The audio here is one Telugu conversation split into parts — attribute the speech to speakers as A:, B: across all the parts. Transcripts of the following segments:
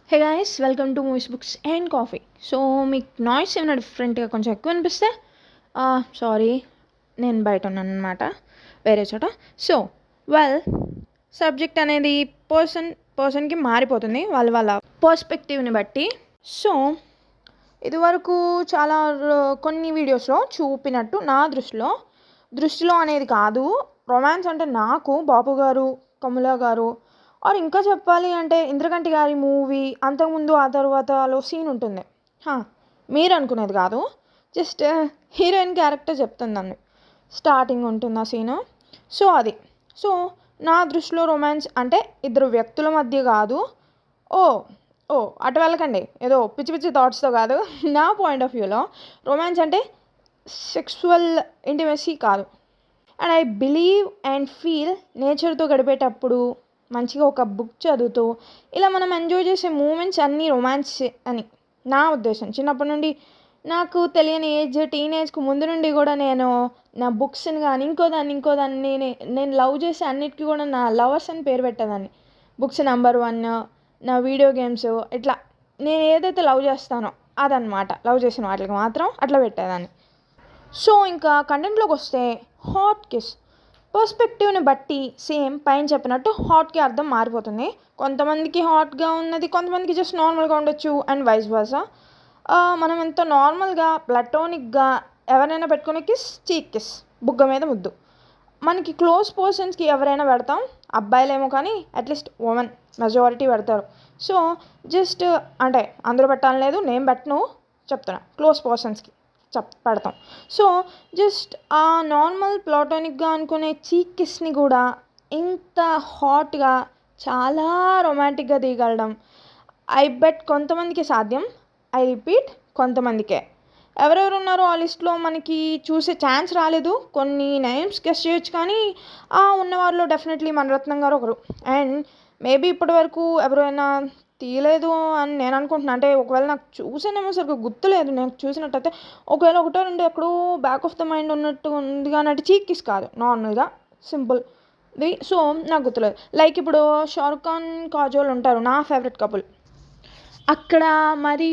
A: Hey guys, welcome to movies books and coffee. So మీకు నాయిస్ ఏమైనా డిఫరెంట్గా కొంచెం ఎక్కువ అనిపిస్తే సారీ, నేను బయట ఉన్నాను అనమాట, వేరే చోట. సో వెల్, సబ్జెక్ట్ అనేది పర్సన్కి మారిపోతుంది వాళ్ళ వాళ్ళ పర్స్పెక్టివ్ని బట్టి. సో ఇదివరకు చాలా కొన్ని వీడియోస్లో చూపినట్టు నా దృష్టిలో అనేది కాదు. రొమాన్స్ అంటే నాకు బాపు గారు, కమలా గారు, ఆర్ ఇంకా చెప్పాలి అంటే ఇంద్రకంటి గారి మూవీ అంతకుముందు ఆ తర్వాతలో సీన్ ఉంటుంది. మీరు అనుకునేది కాదు, జస్ట్ హీరోయిన్ క్యారెక్టర్ చెప్తుందండి. స్టార్టింగ్ ఉంటుంది ఆ సీను. సో అది. సో నా దృష్టిలో రొమాన్స్ అంటే ఇద్దరు వ్యక్తుల మధ్య కాదు. ఓ ఓ అటు వెళ్ళకండి, ఏదో పిచ్చి పిచ్చి థాట్స్తో కాదు. నా పాయింట్ ఆఫ్ వ్యూలో రొమాన్స్ అంటే సెక్సువల్ ఇంటిమసీ కాదు. And I believe and feel నేచర్తో గడిపేటప్పుడు మంచిగా ఒక బుక్ చదువుతూ ఇలా మనం ఎంజాయ్ చేసే మూమెంట్స్ అన్నీ రొమాన్స్ అని నా ఉద్దేశం. చిన్నప్పటి నుండి నాకు తెలియని టీనేజ్కి ముందు నుండి కూడా నేను నా బుక్స్ని కానీ ఇంకోదాన్ని నేను లవ్ చేసే అన్నిటికీ కూడా నా లవర్స్ అని పేరు పెట్టేదాన్ని. బుక్స్ నెంబర్ 1, నా వీడియో గేమ్స్, ఇట్లా నేను ఏదైతే లవ్ చేస్తానో అదనమాట. లవ్ చేసిన వాటికి మాత్రం అట్లా పెట్టేదాన్ని. సో ఇంకా కంటెంట్లోకి వస్తే హాట్ కిస్ పర్స్పెక్టివ్ని బట్టి సేమ్ పైన చెప్పినట్టు హాట్కి అర్థం మారిపోతుంది. కొంతమందికి హాట్గా ఉన్నది, కొంతమందికి జస్ట్ నార్మల్గా ఉండొచ్చు, అండ్ వైస్ వర్సా. మనం ఎంత నార్మల్గా ప్లాటోనిక్గా ఎవరైనా పెట్టుకునే కిస్ చీక్ కిస్, బుగ్గ మీద ముద్దు, మనకి క్లోజ్ పర్సన్స్కి ఎవరైనా పెడతాం. అబ్బాయిలేమో కానీ అట్లీస్ట్ ఉమెన్ మెజారిటీ పెడతారు. సో జస్ట్ అంటే అందరూ పెట్టాలని లేదు, నేను పెట్టను, చెప్తున్నా క్లోజ్ పర్సన్స్కి పెడతాం. సో జస్ట్ ఆ నార్మల్ ప్లాటోనిక్గా అనుకునే చీక్ కిస్ని కూడా ఇంత హాట్గా చాలా రొమాంటిక్గా తీయగలడం ఐ బెట్ కొంతమందికి సాధ్యం. ఐ రిపీట్, కొంతమందికే. ఎవరెవరు ఉన్నారో ఆ లిస్ట్లో మనకి చూసే ఛాన్స్ రాలేదు. కొన్ని నేమ్స్ గెస్ చేయొచ్చు, కానీ ఉన్నవారిలో డెఫినెట్లీ మణిరత్నం గారు ఒకరు. అండ్ మేబీ ఇప్పటి వరకు ఎవరైనా తీయలేదు అని నేను అనుకుంటున్నాను. అంటే ఒకవేళ నాకు చూసానేమో సరిగ్గా గుర్తులేదు, నేను చూసినట్టయితే ఒకవేళ ఒకటో రెండు ఎక్కడో బ్యాక్ ఆఫ్ ద మైండ్ ఉన్నట్టు ఉంది, కానీ అంటే చీక్ కిస్ కాదు, నార్మల్గా సింపుల్ది. సో నాకు గుర్తులేదు. లైక్ ఇప్పుడు షారుఖ్ ఖాన్, కాజోల్ ఉంటారు, నా ఫేవరెట్ కపుల్. అక్కడ మరి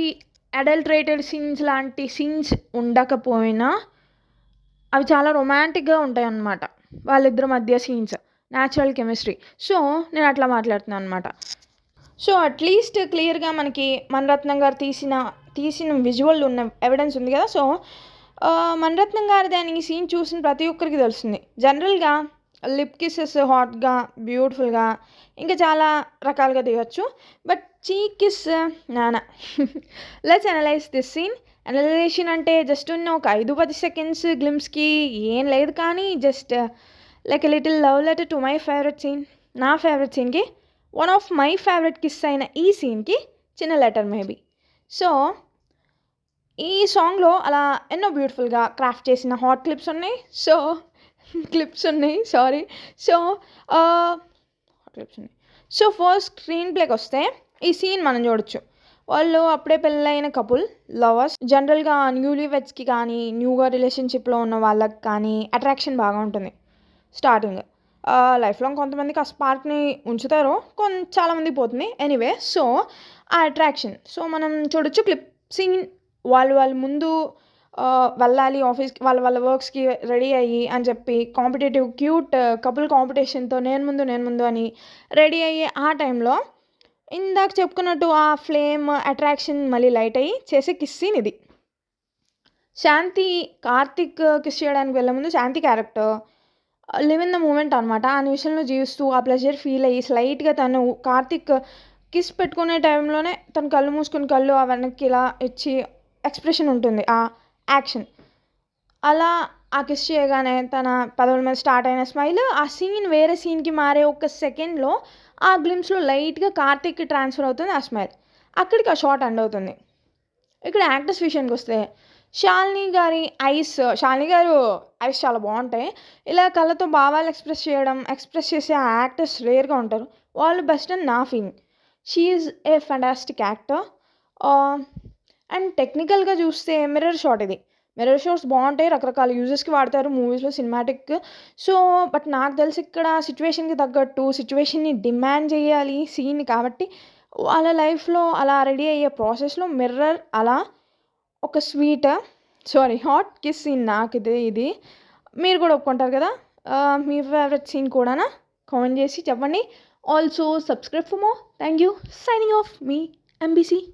A: అడల్ట్రేటెడ్ సీన్స్ లాంటి సీన్స్ ఉండకపోయినా అవి చాలా రొమాంటిక్గా ఉంటాయి అన్నమాట. వాళ్ళిద్దరి మధ్య సీన్స్, న్యాచురల్ కెమిస్ట్రీ. సో నేను అట్లా మాట్లాడుతున్నాను అనమాట. సో అట్లీస్ట్ క్లియర్గా మనకి మణిరత్నం గారు తీసిన విజువల్ ఉన్న ఎవిడెన్స్ ఉంది కదా. సో మణిరత్నం గారి దాని సీన్ చూసిన ప్రతి ఒక్కరికి తెలుస్తుంది. జనరల్గా లిప్ కిసెస్ హాట్గా, బ్యూటిఫుల్గా, ఇంకా చాలా రకాలుగా తీయచ్చు. బట్ చీక్ కిస్ నానా. Let's analyse this scene. Analysation అంటే జస్ట్ ఉన్న ఒక 5-10 సెకండ్స్ గ్లిమ్స్కి ఏం లేదు, కానీ just like a little love letter to my favourite scene. నా ఫేవరెట్ సీన్కి, one of my favourite kiss అయిన ఈ సీన్కి చిన్న లెటర్ మేబీ. సో ఈ సాంగ్లో అలా ఎన్నో బ్యూటిఫుల్గా క్రాఫ్ట్ చేసిన హాట్ క్లిప్స్ ఉన్నాయి. సో సో ఫస్ట్ స్క్రీన్ ప్లేకి వస్తే ఈ సీన్ మనం చూడొచ్చు. వాళ్ళు అప్పుడే పెళ్ళైన కపుల్, లవర్స్. జనరల్గా న్యూలీ వెడ్స్కి కానీ న్యూగా రిలేషన్షిప్లో ఉన్న వాళ్ళకి కానీ అట్రాక్షన్ బాగా ఉంటుంది స్టార్టింగ్. లైఫ్ లాంగ్ కొంతమందికి ఆ స్పార్క్ని ఉంచుతారు, చాలామంది పోతుంది. ఎనీవే, సో ఆ అట్రాక్షన్. సో మనం చూడొచ్చు క్లిప్ సీన్. వాళ్ళు ముందు వెళ్ళాలి ఆఫీస్కి, వాళ్ళ వర్క్స్కి రెడీ అయ్యి అని చెప్పి కాంపిటేటివ్ క్యూట్ కపుల్ కాంపిటీషన్తో నేను ముందు అని రెడీ అయ్యి ఆ టైంలో ఇందాక చెప్పుకున్నట్టు ఆ ఫ్లేమ్ అట్రాక్షన్ మళ్ళీ లైట్ అయ్యి చేసే కిస్ సీన్ ఇది. శాంతి కార్తిక్ కిస్ చేయడానికి వెళ్ళే ముందు Shanti character live in the moment అనమాట. ఆ నిమిషంలో జీవిస్తూ ఆ ప్లెజర్ ఫీల్ అయ్యి స్లైట్గా తను కార్తిక్ కిస్ పెట్టుకునే టైంలోనే తను కళ్ళు మూసుకుని కళ్ళు వెనక్కి ఇలా ఇచ్చి ఎక్స్ప్రెషన్ ఉంటుంది, ఆ యాక్షన్. అలా ఆ కిస్ చేయగానే తన పెదవుల మీద స్టార్ట్ అయిన స్మైల్, ఆ సీన్ వేరే సీన్కి మారే ఒక సెకండ్లో ఆ గ్లిమ్స్లో లైట్గా కార్తిక్కి ట్రాన్స్ఫర్ అవుతుంది ఆ స్మైల్. అక్కడికి ఆ షాట్ ఎండ్ అవుతుంది. ఇక్కడ యాక్టర్స్ విషయానికి వస్తే శాలిని గారు ఐస్ చాలా బాగుంటాయి. ఇలా కళ్ళతో భావాలు ఎక్స్ప్రెస్ చేసే ఆ యాక్టర్స్ రేర్గా ఉంటారు. వాళ్ళు బెస్ట్ అని నా feeling. She is a fantastic actor. And టెక్నికల్గా చూస్తే మిర్రర్ షాట్ ఇది. మిర్రర్ షాట్స్ బాగుంటాయి, రకరకాల యూజెస్కి వాడతారు మూవీస్లో, సినిమాటిక్. సో బట్ నాకు తెలిసి ఇక్కడ సిచ్యువేషన్కి తగ్గట్టు సిచ్యువేషన్ని డిమాండ్ చేయాలి సీన్ కాబట్టి వాళ్ళ లైఫ్లో అలా రెడీ అయ్యే ప్రాసెస్లో మిర్రర్ అలా ఒక హాట్ కిస్ సీన్ నాకు ఇది మీరు కూడా ఒప్పుకుంటారు కదా. మీ ఫేవరెట్ సీన్ కూడా కామెంట్ చేసి చెప్పండి. Also subscribe for more. Thank you. Signing off మీ ఎంబీసీ.